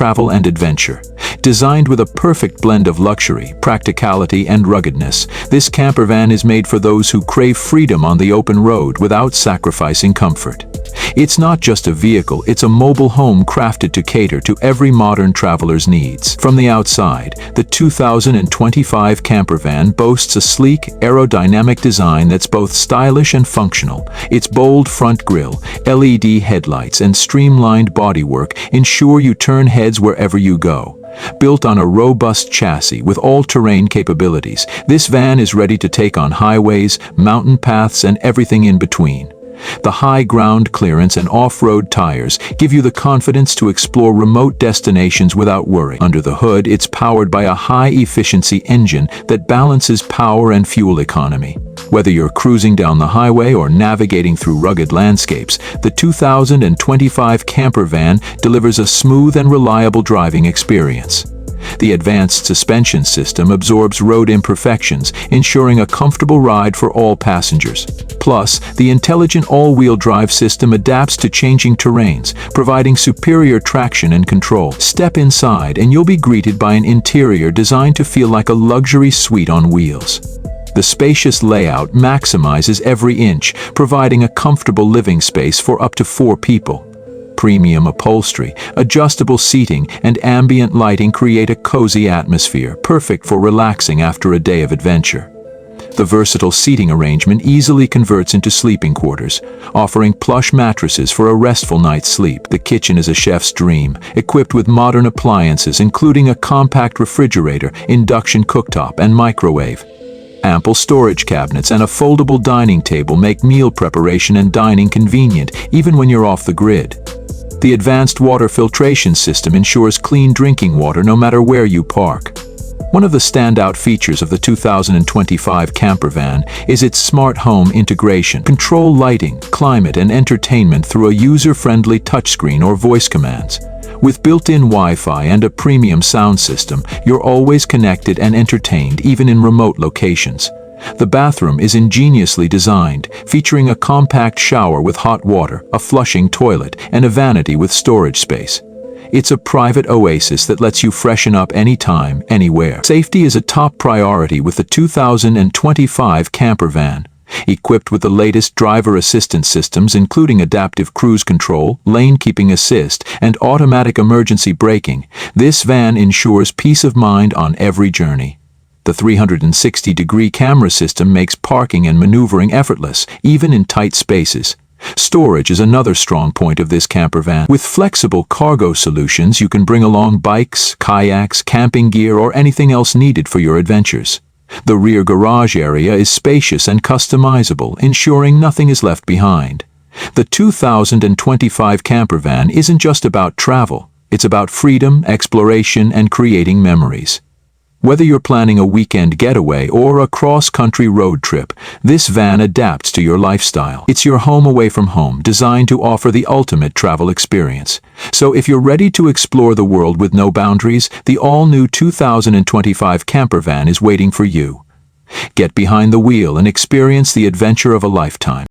travel and adventure. Designed with a perfect blend of luxury, practicality, and ruggedness, this campervan is made for those who crave freedom on the open road without sacrificing comfort. It's not just a vehicle, it's a mobile home crafted to cater to every modern traveler's needs. From the outside, the 2025 campervan boasts a sleek, aerodynamic design that's both stylish and functional. Its bold front grille, LED headlights, and streamlined bodywork ensure you turn heads wherever you go. Built on a robust chassis with all-terrain capabilities, this van is ready to take on highways, mountain paths, and everything in between. The high ground clearance and off-road tires give you the confidence to explore remote destinations without worry. Under the hood, it's powered by a high-efficiency engine that balances power and fuel economy. Whether you're cruising down the highway or navigating through rugged landscapes, the 2025 campervan delivers a smooth and reliable driving experience. The advanced suspension system absorbs road imperfections, ensuring a comfortable ride for all passengers. Plus, the intelligent all-wheel drive system adapts to changing terrains, providing superior traction and control. Step inside and you'll be greeted by an interior designed to feel like a luxury suite on wheels. The spacious layout maximizes every inch, providing a comfortable living space for up to 4 people. Premium upholstery, adjustable seating, and ambient lighting create a cozy atmosphere, perfect for relaxing after a day of adventure. The versatile seating arrangement easily converts into sleeping quarters, offering plush mattresses for a restful night's sleep. The kitchen is a chef's dream, equipped with modern appliances including a compact refrigerator, induction cooktop, and microwave. Ample storage cabinets and a foldable dining table make meal preparation and dining convenient, even when you're off the grid. The advanced water filtration system ensures clean drinking water no matter where you park. One of the standout features of the 2025 campervan is its smart home integration. Control lighting, climate, and entertainment through a user-friendly touchscreen or voice commands. With built-in Wi-Fi and a premium sound system, you're always connected and entertained even in remote locations. The bathroom is ingeniously designed, featuring a compact shower with hot water, a flushing toilet, and a vanity with storage space. It's a private oasis that lets you freshen up anytime, anywhere. Safety is a top priority with the 2025 campervan. Equipped with the latest driver assistance systems including adaptive cruise control, lane keeping assist, and automatic emergency braking, this van ensures peace of mind on every journey. The 360-degree camera system makes parking and maneuvering effortless, even in tight spaces. Storage is another strong point of this campervan. With flexible cargo solutions, you can bring along bikes, kayaks, camping gear, or anything else needed for your adventures. The rear garage area is spacious and customizable, ensuring nothing is left behind. The 2025 campervan isn't just about travel, it's about freedom, exploration, and creating memories. Whether you're planning a weekend getaway or a cross-country road trip, this van adapts to your lifestyle. It's your home away from home, designed to offer the ultimate travel experience. So if you're ready to explore the world with no boundaries, the all-new 2025 campervan is waiting for you. Get behind the wheel and experience the adventure of a lifetime.